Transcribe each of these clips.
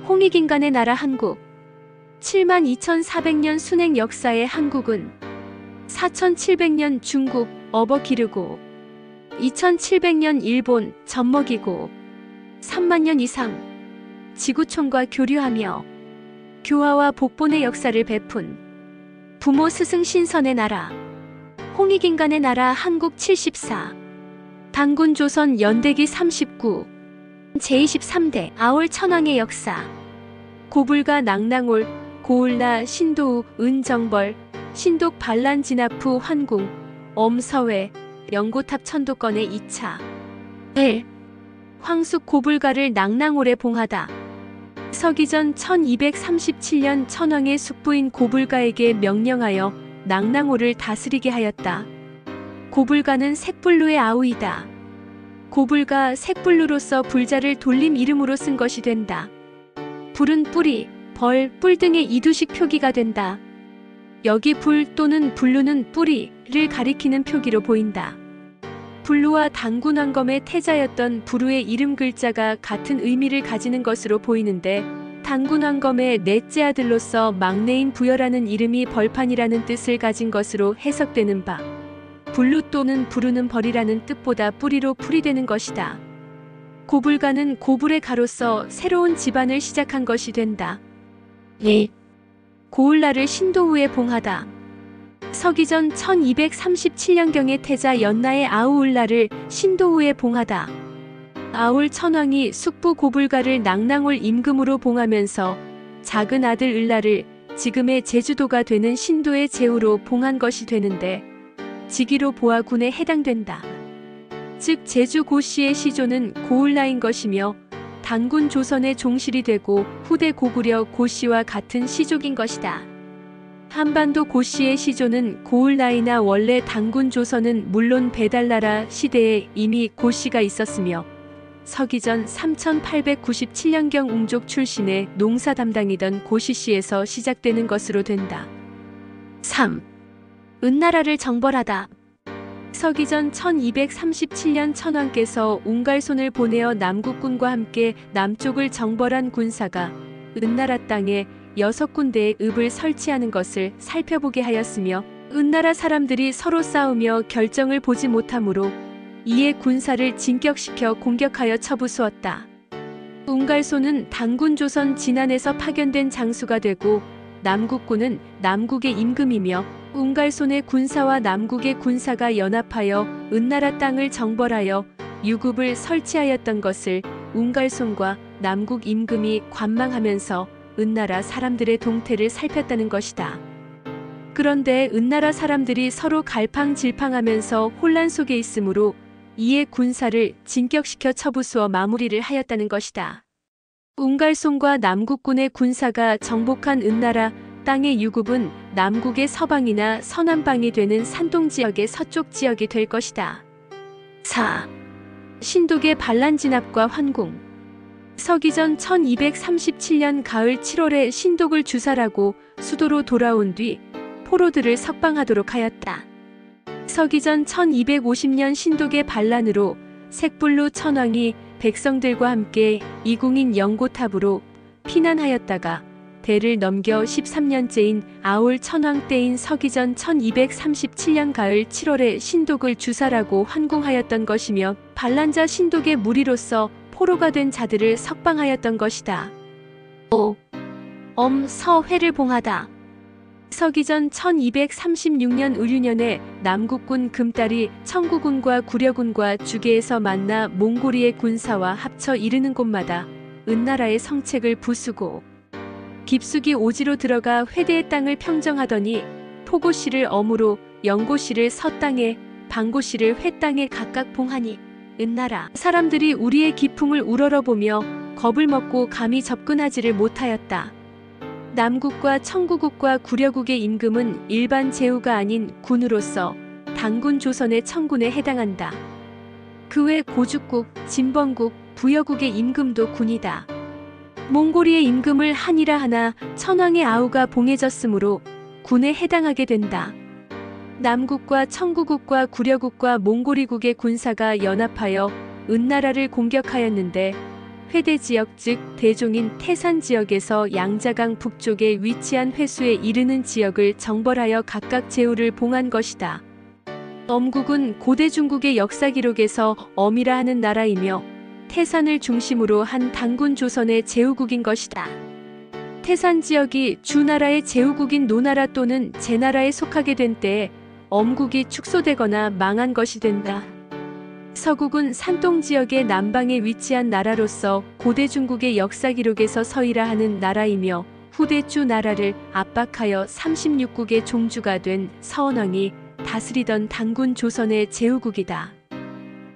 홍익인간의 나라 한국. 72,400년 순행 역사의 한국은 4,700년 중국 업어 기르고 2,700년 일본 젖먹이고 3만 년 이상 지구촌과 교류하며 교화와 복본의 역사를 베푼 부모 스승 신선의 나라 홍익인간의 나라 한국 74. 단군 조선 연대기 39. 제23대 아올 천왕의 역사. 고불가 낭낭올 고울나 신도우 은정벌 신독 반란 진압 후 환궁 엄서회 영고탑 천도권의 2차 1. 황숙 고불가를 낭낭올에 봉하다. 서기전 1237년 천황의 숙부인 고불가에게 명령하여 낭낭올을 다스리게 하였다. 고불가는 색불루의 아우이다. 고불가 색불루로서 불자를 돌림 이름으로 쓴 것이 된다. 불은 뿌리, 벌, 뿔 등의 이두식 표기가 된다. 여기 불 또는 불루는 뿌리를 가리키는 표기로 보인다. 불루와 단군왕검의 태자였던 부루의 이름 글자가 같은 의미를 가지는 것으로 보이는데 단군왕검의 넷째 아들로서 막내인 부여라는 이름이 벌판이라는 뜻을 가진 것으로 해석되는 바 불루 또는 부루는 벌이라는 뜻보다 뿌리로 풀이되는 것이다. 고불가는 고불의 가로서 새로운 집안을 시작한 것이 된다. 2. 고울나를 신도우에 봉하다. 서기전 1237년경의 태자 연나의 아우울나를 신도우에 봉하다. 아울 천왕이 숙부 고불가를 낭낭올 임금으로 봉하면서 작은 아들 을나를 지금의 제주도가 되는 신도의 제후로 봉한 것이 되는데 직위로 보아군에 해당된다. 즉 제주 고씨의 시조는 고울나인 것이며 단군 조선의 종실이 되고 후대 고구려 고씨와 같은 시족인 것이다. 한반도 고씨의 시조는 고울나이나 원래 단군 조선은 물론 배달나라 시대에 이미 고씨가 있었으며 서기전 3897년경 웅족 출신의 농사 담당이던 고씨씨에서 시작되는 것으로 된다. 3. 은나라를 정벌하다. 서기전 1237년 천왕께서 웅갈손을 보내어 남국군과 함께 남쪽을 정벌한 군사가 은나라 땅에 6군데의 읍을 설치하는 것을 살펴보게 하였으며 은나라 사람들이 서로 싸우며 결정을 보지 못하므로 이에 군사를 진격시켜 공격하여 쳐부수었다. 웅갈손은 단군 조선 진안에서 파견된 장수가 되고 남국군은 남국의 임금이며 웅갈손의 군사와 남국의 군사가 연합하여 은나라 땅을 정벌하여 유급을 설치하였던 것을 웅갈손과 남국 임금이 관망하면서 은나라 사람들의 동태를 살폈다는 것이다. 그런데 은나라 사람들이 서로 갈팡질팡하면서 혼란 속에 있으므로 이에 군사를 진격시켜 쳐부수어 마무리를 하였다는 것이다. 웅갈손과 남국군의 군사가 정복한 은나라 땅의 유급은 남국의 서방이나 서남방이 되는 산동지역의 서쪽 지역이 될 것이다. 4. 신독의 반란 진압과 환궁. 서기전 1237년 가을 7월에 신독을 주살하고 수도로 돌아온 뒤 포로들을 석방하도록 하였다. 서기전 1250년 신독의 반란으로 색불루 천왕이 백성들과 함께 이궁인 영고탑으로 피난하였다가 대를 넘겨 13년째인 아올 천왕 때인 서기전 1237년 가을 7월에 신독을 주살하고 환궁하였던 것이며 반란자 신독의 무리로서 포로가 된 자들을 석방하였던 것이다. 5. 엄서회를 봉하다. 서기전 1236년 을유년에 남국군 금달이 청구군과 구려군과 주계에서 만나 몽고리의 군사와 합쳐 이르는 곳마다 은나라의 성책을 부수고 깊숙이 오지로 들어가 회대의 땅을 평정하더니 포고씨를 엄으로 영고씨를 서땅에 방고씨를 회땅에 각각 봉하니 은나라 사람들이 우리의 기풍을 우러러보며 겁을 먹고 감히 접근하지를 못하였다. 남국과 청구국과 구려국의 임금은 일반 제후가 아닌 군으로서 단군 조선의 청군에 해당한다. 그 외 고죽국, 진번국, 부여국의 임금도 군이다. 몽고리의 임금을 한이라 하나 천왕의 아우가 봉해졌으므로 군에 해당하게 된다. 남국과 청구국과 구려국과 몽고리국의 군사가 연합하여 은나라를 공격하였는데 회대 지역 즉 대종인 태산 지역에서 양자강 북쪽에 위치한 회수에 이르는 지역을 정벌하여 각각 제후를 봉한 것이다. 엄국은 고대 중국의 역사 기록에서 엄이라 하는 나라이며 태산을 중심으로 한 단군 조선의 제후국인 것이다. 태산 지역이 주나라의 제후국인 노나라 또는 제나라에 속하게 된 때에 엄국이 축소되거나 망한 것이 된다. 서국은 산동 지역의 남방에 위치한 나라로서 고대 중국의 역사 기록에서 서이라 하는 나라이며 후대 주나라를 압박하여 36국의 종주가 된 서원왕이 다스리던 단군 조선의 제후국이다.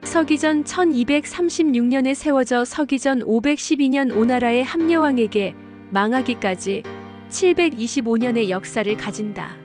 서기전 1236년에 세워져 서기전 512년 오나라의 함려왕에게 망하기까지 725년의 역사를 가진다.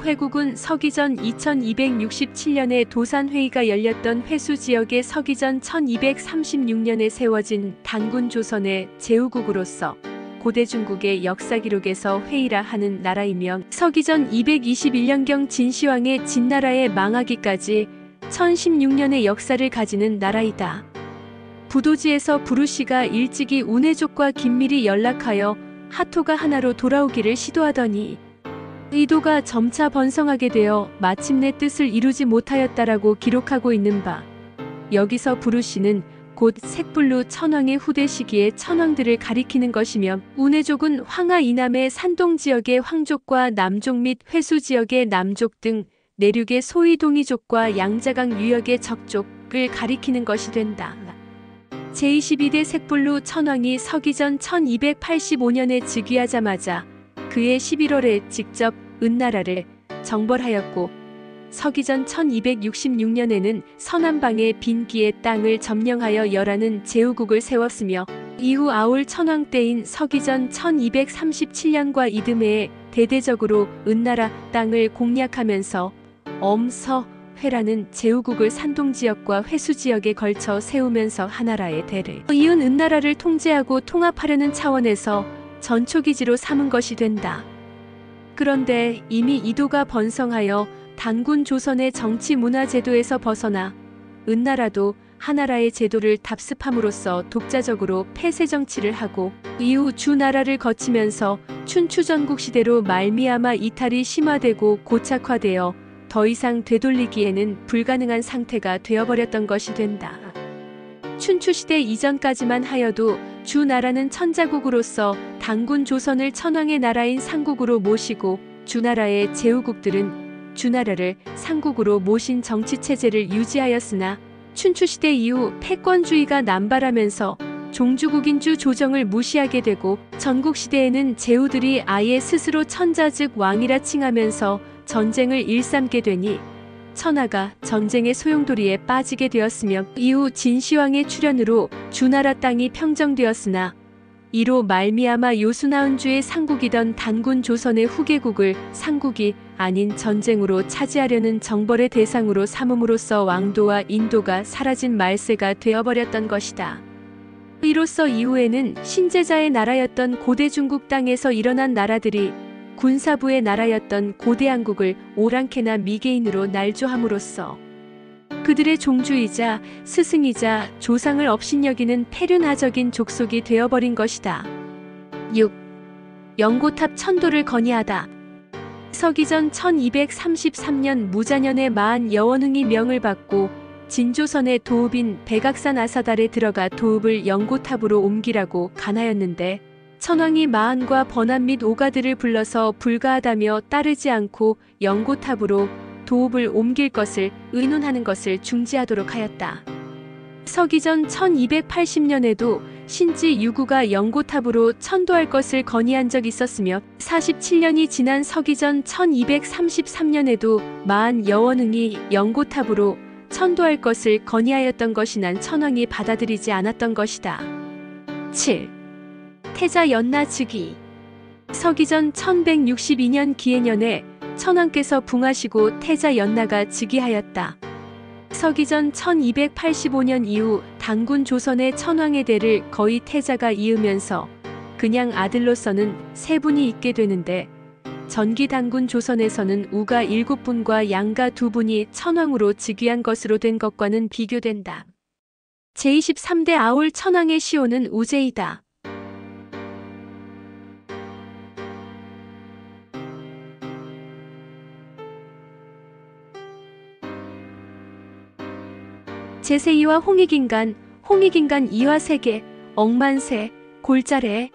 회국은 서기전 2267년에 도산회의가 열렸던 회수 지역의 서기전 1236년에 세워진 단군 조선의 제후국으로서 고대 중국의 역사 기록에서 회의라 하는 나라이며 서기전 221년경 진시황의 진나라의 망하기까지 1016년의 역사를 가지는 나라이다. 부도지에서 부르시가 일찍이 운해족과 긴밀히 연락하여 하토가 하나로 돌아오기를 시도하더니 의도가 점차 번성하게 되어 마침내 뜻을 이루지 못하였다라고 기록하고 있는 바, 여기서 부르시는 곧 색불루 천황의 후대 시기의 천황들을 가리키는 것이며 운해족은 황하 이남의 산동 지역의 황족과 남족 및 회수 지역의 남족 등 내륙의 소위 동이족과 양자강 유역의 적족을 가리키는 것이 된다. 제22대 색불루 천황이 서기전 1285년에 즉위하자마자 그해 11월에 직접 은나라를 정벌하였고 서기전 1266년에는 서남방의 빈기의 땅을 점령하여 열하는 제후국을 세웠으며 이후 아울 천황 때인 서기전 1237년과 이듬해에 대대적으로 은나라 땅을 공략하면서 엄서회라는 제후국을 산동지역과 회수지역에 걸쳐 세우면서 하나라의 대를 이은 은나라를 통제하고 통합하려는 차원에서 전초기지로 삼은 것이 된다. 그런데 이미 이도가 번성하여 단군 조선의 정치 문화 제도에서 벗어나 은나라도 하나라의 제도를 답습함으로써 독자적으로 폐쇄 정치를 하고 이후 주나라를 거치면서 춘추 전국 시대로 말미암아 이탈이 심화되고 고착화되어 더 이상 되돌리기에는 불가능한 상태가 되어버렸던 것이 된다. 춘추시대 이전까지만 하여도 주나라는 천자국으로서 단군 조선을 천황의 나라인 상국으로 모시고 주나라의 제후국들은 주나라를 상국으로 모신 정치체제를 유지하였으나 춘추시대 이후 패권주의가 남발하면서 종주국인주 조정을 무시하게 되고 전국시대에는 제후들이 아예 스스로 천자 즉 왕이라 칭하면서 전쟁을 일삼게 되니 천하가 전쟁의 소용돌이에 빠지게 되었으며 이후 진시황의 출현으로 주나라 땅이 평정되었으나 이로 말미암아 요순하은주의 상국이던 단군 조선의 후계국을 상국이 아닌 전쟁으로 차지하려는 정벌의 대상으로 삼음으로써 왕도와 인도가 사라진 말세가 되어버렸던 것이다. 이로써 이후에는 신제자의 나라였던 고대 중국 땅에서 일어난 나라들이 군사부의 나라였던 고대 한국을 오랑캐나 미개인으로 날조함으로써 그들의 종주이자 스승이자 조상을 업신여기는 패륜하적인 족속이 되어버린 것이다. 6. 영고탑 천도를 건의하다. 서기전 1233년 무자년에 마한 여원흥이 명을 받고 진조선의 도읍인 백악산 아사달에 들어가 도읍을 영고탑으로 옮기라고 간하였는데 천황이 마한과 번안 및 오가들을 불러서 불가하다며 따르지 않고 영고탑으로 도읍을 옮길 것을 의논하는 것을 중지하도록 하였다. 서기전 1280년에도 신지 유구가 영고탑으로 천도할 것을 건의한 적이 있었으며 47년이 지난 서기전 1233년에도 마한 여원흥이 영고탑으로 천도할 것을 건의하였던 것이 난 천황이 받아들이지 않았던 것이다. 7. 태자 연나 즉위. 서기전 1162년 기해년에 천황께서 붕하시고 태자 연나가 즉위하였다. 서기전 1285년 이후 단군 조선의 천황의 대를 거의 태자가 이으면서 그냥 아들로서는 3분이 있게 되는데 전기 단군 조선에서는 우가 7분과 양가 2분이 천황으로 즉위한 것으로 된 것과는 비교된다. 제23대 아울 천왕의 시호는 우제이다. 제세이와 홍익인간, 홍익인간 이화 세계, 억만세, 골자래,